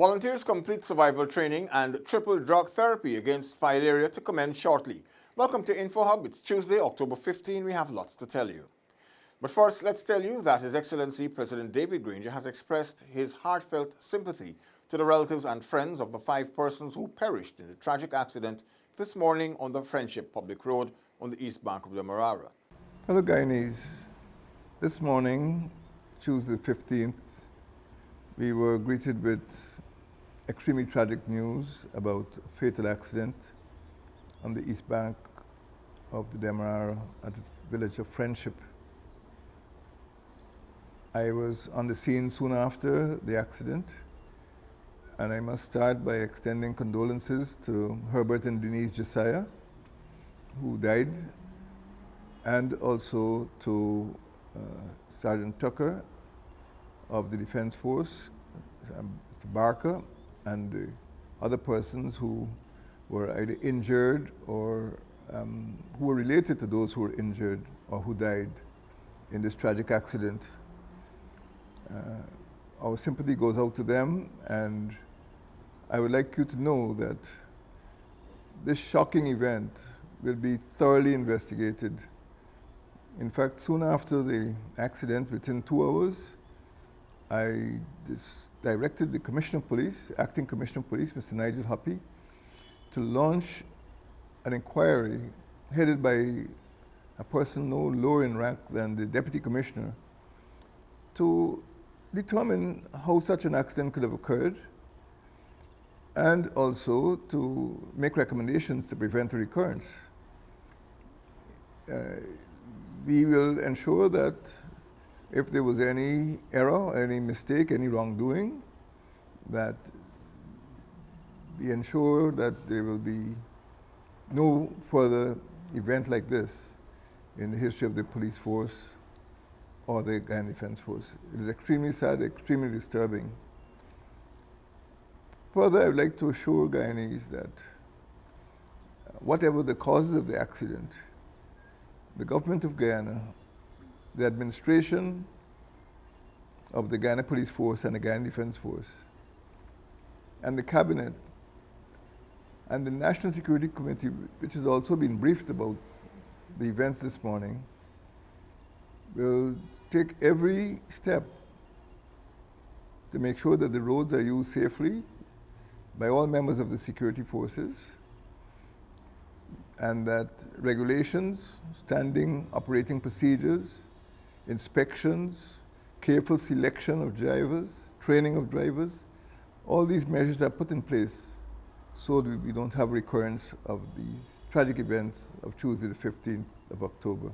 Volunteers complete survival training and triple drug therapy against filaria to commence shortly. Welcome to InfoHub. It's Tuesday, October 15. We have lots to tell you. But first, let's tell you that His Excellency President David Granger has expressed his heartfelt sympathy to the relatives and friends of the 5 persons who perished in the tragic accident this morning on the Friendship Public Road on the east bank of the Marara. Hello Guyanese. This morning, Tuesday the 15th, we were greeted with extremely tragic news about a fatal accident on the east bank of the Demerara at the village of Friendship. I was on the scene soon after the accident, and I must start by extending condolences to Herbert and Denise Josiah, who died, and also to Sergeant Tucker of the Defense Force, Mr. Barker, and the other persons who were either injured or who were related to those who were injured or who died in this tragic accident. Our sympathy goes out to them, and I would like you to know that this shocking event will be thoroughly investigated. In fact, soon after the accident, within 2 hours, I directed the Commissioner of Police, Acting Commissioner of Police, Mr. Nigel Huppy, to launch an inquiry headed by a person no lower in rank than the Deputy Commissioner to determine how such an accident could have occurred, and also to make recommendations to prevent a recurrence. We will ensure that if there was any error, any mistake, any wrongdoing, that we ensure that there will be no further event like this in the history of the police force or the Guyana Defense Force. It is extremely sad, extremely disturbing. Further, I would like to assure Guyanese that whatever the causes of the accident, the government of Guyana, the administration of the Guyana Police Force and the Guyana Defense Force, and the Cabinet, and the National Security Committee, which has also been briefed about the events this morning, will take every step to make sure that the roads are used safely by all members of the security forces, and that regulations, standing operating procedures, inspections, careful selection of drivers, training of drivers, all these measures are put in place so that we don't have recurrence of these tragic events of Tuesday the 15th of October.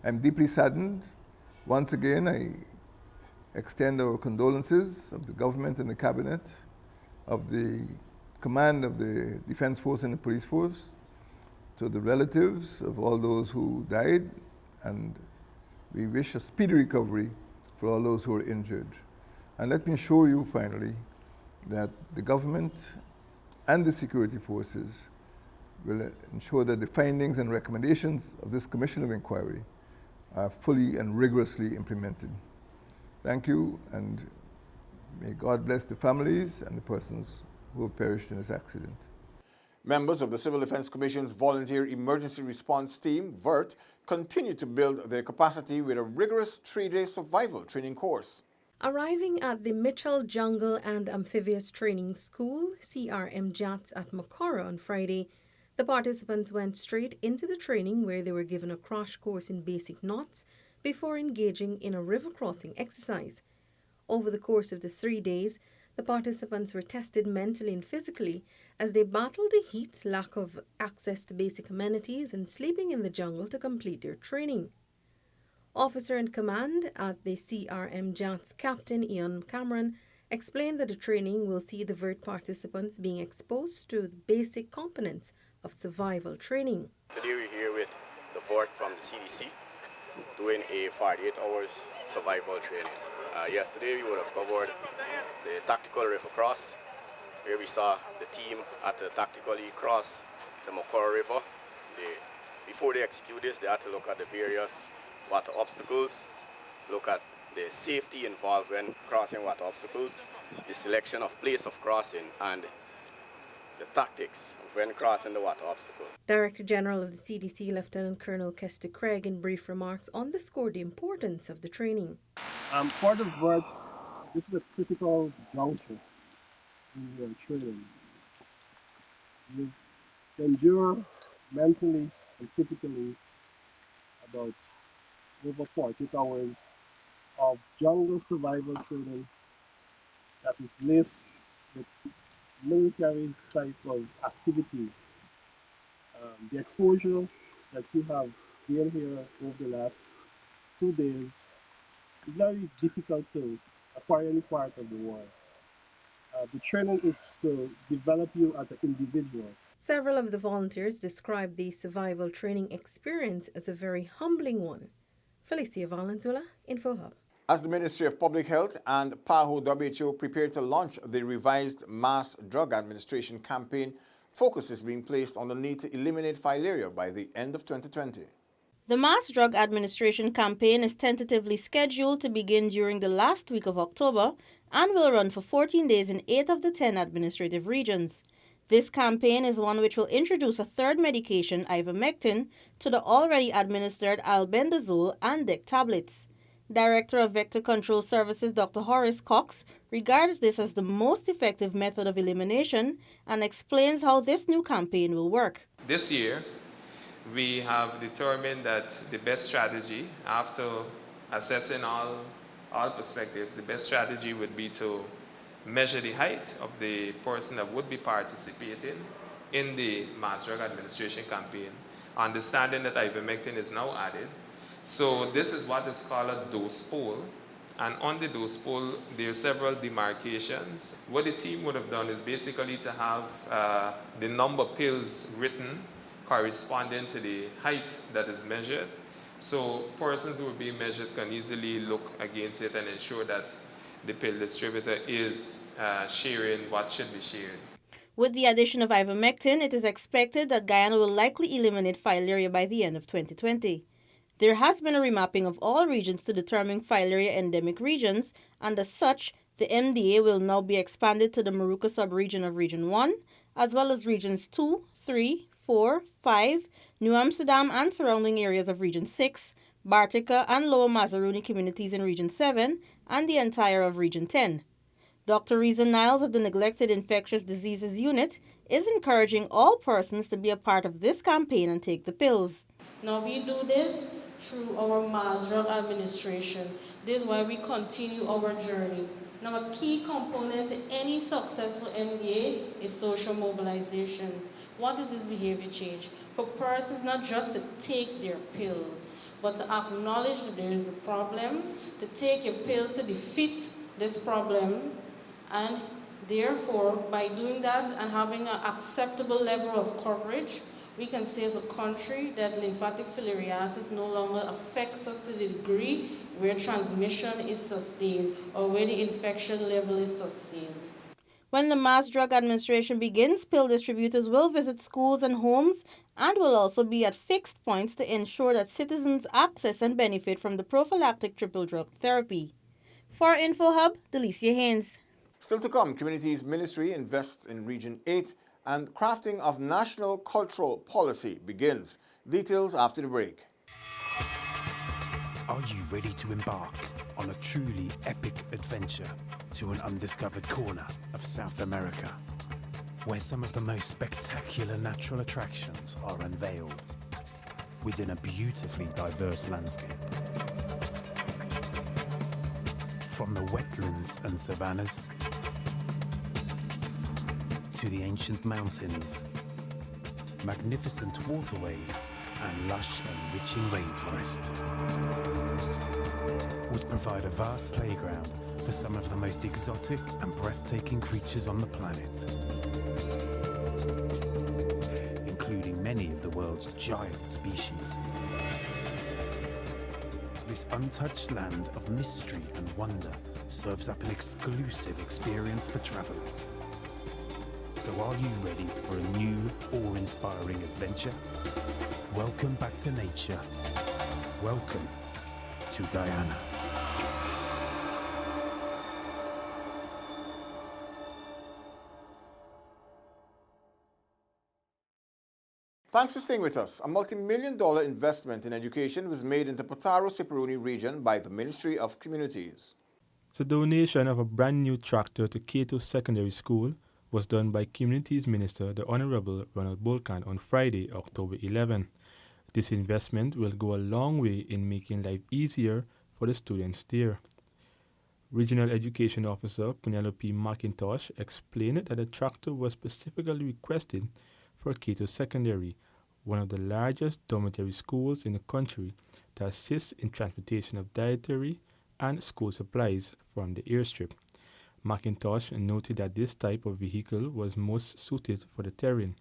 I'm deeply saddened. Once again, I extend our condolences of the government and the cabinet, of the command of the Defense Force and the Police Force, to the relatives of all those who died, and we wish a speedy recovery for all those who are injured. And let me assure you finally that the government and the security forces will ensure that the findings and recommendations of this Commission of Inquiry are fully and rigorously implemented. Thank you, and may God bless the families and the persons who have perished in this accident. Members of the Civil Defense Commission's Volunteer Emergency Response Team, VERT, continue to build their capacity with a rigorous 3-day survival training course. Arriving at the Mitchell Jungle and Amphibious Training School, CRM JATS at Makora on Friday, the participants went straight into the training where they were given a crash course in basic knots before engaging in a river crossing exercise. Over the course of the 3 days, the participants were tested mentally and physically as they battled the heat, lack of access to basic amenities, and sleeping in the jungle to complete their training. Officer in command at the CRM JATS, Captain Ian Cameron, explained that the training will see the VERT participants being exposed to the basic components of survival training. Today we're here with the VERT from the CDC doing a 48 hours survival training. Yesterday we would have covered the tactical river cross, where we saw the team at the tactically cross the Makora River. Before they execute this, they had to look at the various water obstacles, look at the safety involved when crossing water obstacles, the selection of place of crossing, and the tactics of when crossing the water obstacle. Director General of the CDC, Lieutenant Colonel Kester Craig, in brief remarks underscored the importance of the training. For the vets, this is a critical juncture in your training. You endure mentally and physically about over 48 hours of jungle survival training that is laced with military type of activities. The exposure that you have gained here over the last 2 days is very difficult to acquire any part of the world. The training is to develop you as an individual. Several of the volunteers described the survival training experience as a very humbling one. Felicia Valenzuela, InfoHub. As the Ministry of Public Health and PAHO WHO prepare to launch the revised Mass Drug Administration campaign, focus is being placed on the need to eliminate filaria by the end of 2020. The Mass Drug Administration campaign is tentatively scheduled to begin during the last week of October and will run for 14 days in 8 of the 10 administrative regions. This campaign is one which will introduce a third medication, ivermectin, to the already administered albendazole and DEC tablets. Director of Vector Control Services Dr. Horace Cox regards this as the most effective method of elimination and explains how this new campaign will work. This year, we have determined that the best strategy, after assessing all perspectives, the best strategy would be to measure the height of the person that would be participating in the Mass Drug Administration campaign, understanding that ivermectin is now added. So this is what is called a dose pool, and on the dose pool there are several demarcations. What the team would have done is basically to have the number of pills written corresponding to the height that is measured. So persons who will be measured can easily look against it and ensure that the pill distributor is sharing what should be shared. With the addition of ivermectin, it is expected that Guyana will likely eliminate filaria by the end of 2020. There has been a remapping of all regions to determine filaria endemic regions, and as such, the MDA will now be expanded to the Maruka subregion of Region 1, as well as Regions 2, 3, 4, 5, New Amsterdam and surrounding areas of Region 6, Bartica and Lower Mazaruni communities in Region 7, and the entire of Region 10. Dr. Reza Niles of the Neglected Infectious Diseases Unit is encouraging all persons to be a part of this campaign and take the pills. Now we do this through our Mass Drug Administration. This is why we continue our journey. Now a key component to any successful MDA is social mobilization. What is this behavior change? For persons not just to take their pills, but to acknowledge that there is a problem, to take your pills to defeat this problem, and therefore, by doing that and having an acceptable level of coverage, we can say as a country that lymphatic filariasis no longer affects us to the degree where transmission is sustained or where the infection level is sustained. When the Mass Drug Administration begins, pill distributors will visit schools and homes and will also be at fixed points to ensure that citizens access and benefit from the prophylactic triple drug therapy. For InfoHub, Delicia Haynes. Still to come, Communities Ministry invests in Region 8 and crafting of national cultural policy begins. Details after the break. Are you ready to embark on a truly epic adventure to an undiscovered corner of South America, where some of the most spectacular natural attractions are unveiled within a beautifully diverse landscape? From the wetlands and savannas to the ancient mountains, magnificent waterways and lush enriching rainforest would provide a vast playground for some of the most exotic and breathtaking creatures on the planet, including many of the world's giant species. This untouched land of mystery and wonder serves up an exclusive experience for travelers. So are you ready for a new, awe-inspiring adventure? Welcome back to nature. Welcome to Guyana. Thanks for staying with us. A multi-million-dollar investment in education was made into Potaro-Siperuni region by the Ministry of Communities. The donation of a brand new tractor to Cato Secondary School was done by Communities Minister the Honorable Ronald Bolkan on Friday, October 11. This investment will go a long way in making life easier for the students there. Regional Education Officer Penelope McIntosh explained that the tractor was specifically requested for Cato Secondary, one of the largest dormitory schools in the country, to assist in transportation of dietary and school supplies from the airstrip. McIntosh noted that this type of vehicle was most suited for the terrain.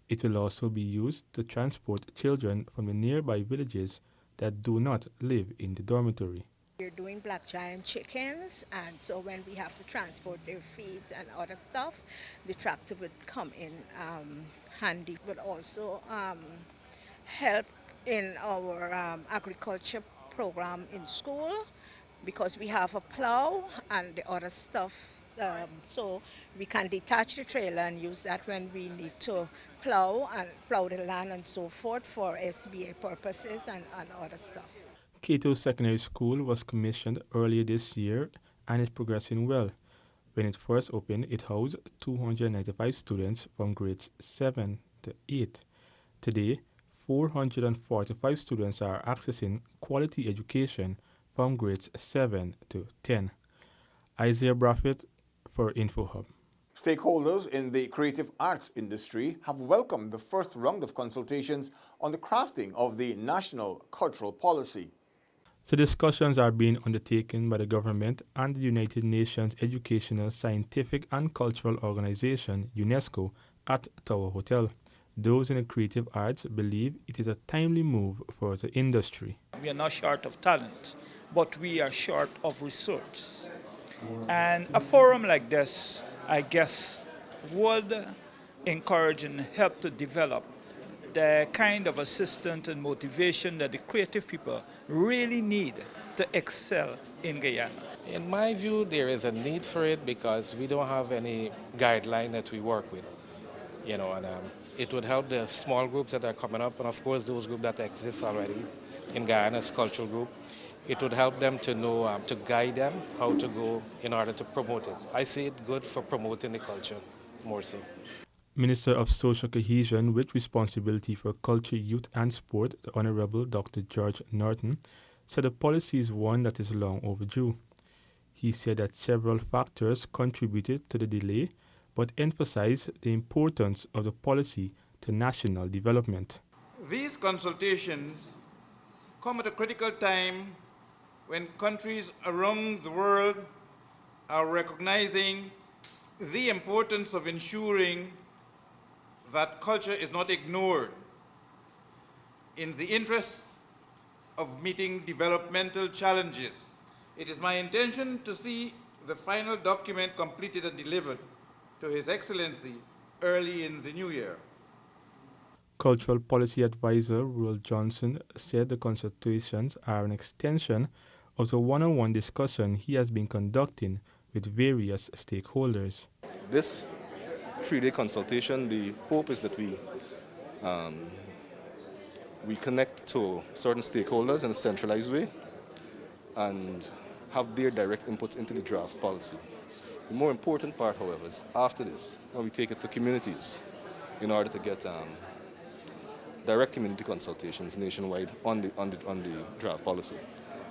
It will also be used to transport children from the nearby villages that do not live in the dormitory. We're doing black giant chickens, and so when we have to transport their feeds and other stuff, the tractor would come in handy. Would also help in our agriculture program in school because we have a plow and the other stuff, so we can detach the trailer and use that when we need to plow the land and so forth for SBA purposes and other stuff. Cato Secondary School was commissioned earlier this year and is progressing well. When it first opened, it housed 295 students from grades 7 to 8. Today, 445 students are accessing quality education from grades 7 to 10. Isaiah Braffett for InfoHub. Stakeholders in the creative arts industry have welcomed the first round of consultations on the crafting of the National Cultural Policy. The discussions are being undertaken by the government and the United Nations Educational, Scientific and Cultural Organization, UNESCO, at Tower Hotel. Those in the creative arts believe it is a timely move for the industry. We are not short of talent, but we are short of resource. And a forum like this, I guess, would encourage and help to develop the kind of assistance and motivation that the creative people really need to excel in Guyana. In my view, there is a need for it because we don't have any guideline that we work with, and it would help the small groups that are coming up, and of course those groups that exist already in Guyana's cultural group. It would help them to know, to guide them how to go in order to promote it. I see it good for promoting the culture more so. Minister of Social Cohesion with responsibility for culture, youth and sport, the Honorable Dr. George Norton, said the policy is one that is long overdue. He said that several factors contributed to the delay, but emphasized the importance of the policy to national development. These consultations come at a critical time when countries around the world are recognizing the importance of ensuring that culture is not ignored in the interests of meeting developmental challenges. It is my intention to see the final document completed and delivered to His Excellency early in the new year. Cultural Policy Advisor Roel Johnson said the consultations are an extension of the one-on-one discussion he has been conducting with various stakeholders. This 3-day consultation, the hope is that we connect to certain stakeholders in a centralized way and have their direct inputs into the draft policy. The more important part, however, is after this, when we take it to communities in order to get direct community consultations nationwide on the draft policy,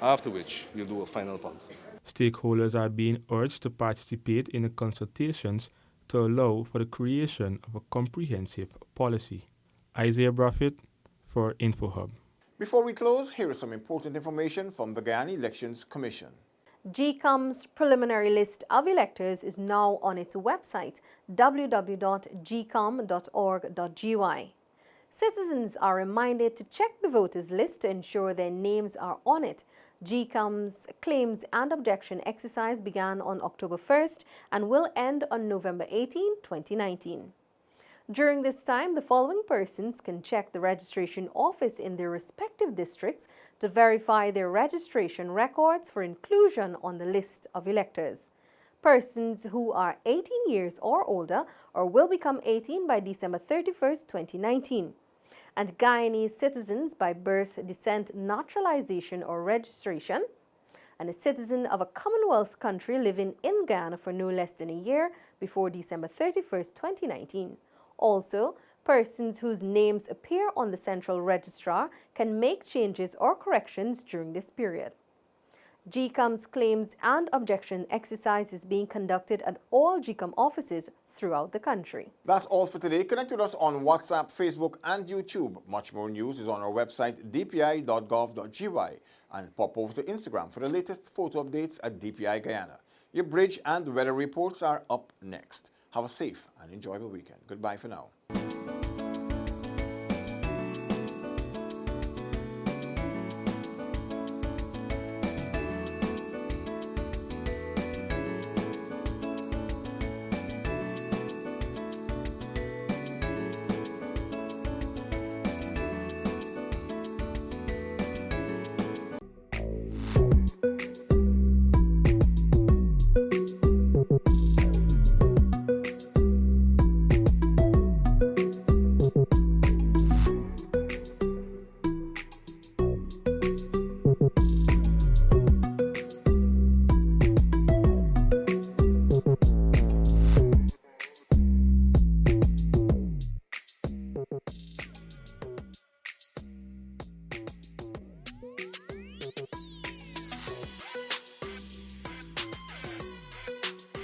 after which we'll do a final policy. Stakeholders are being urged to participate in the consultations to allow for the creation of a comprehensive policy. Isaiah Braffett for InfoHub. Before we close, here is some important information from the Guyana Elections Commission. GCOM's preliminary list of electors is now on its website, www.gcom.org.gy. Citizens are reminded to check the voters list to ensure their names are on it. GCOM's claims and objection exercise began on October 1st and will end on November 18, 2019. During this time, the following persons can check the registration office in their respective districts to verify their registration records for inclusion on the list of electors. Persons who are 18 years or older or will become 18 by December 31st, 2019. and Guyanese citizens by birth, descent, naturalization, or registration, and a citizen of a Commonwealth country living in Guyana for no less than a year before December 31st, 2019. Also, persons whose names appear on the Central Registrar can make changes or corrections during this period. GCOM's claims and objection exercise is being conducted at all GCOM offices throughout the country. That's all for today. Connect with us on WhatsApp, Facebook, and YouTube. Much more news is on our website, dpi.gov.gy, and pop over to Instagram for the latest photo updates at DPI Guyana. Your bridge and weather reports are up next. Have a safe and enjoyable weekend. Goodbye for now.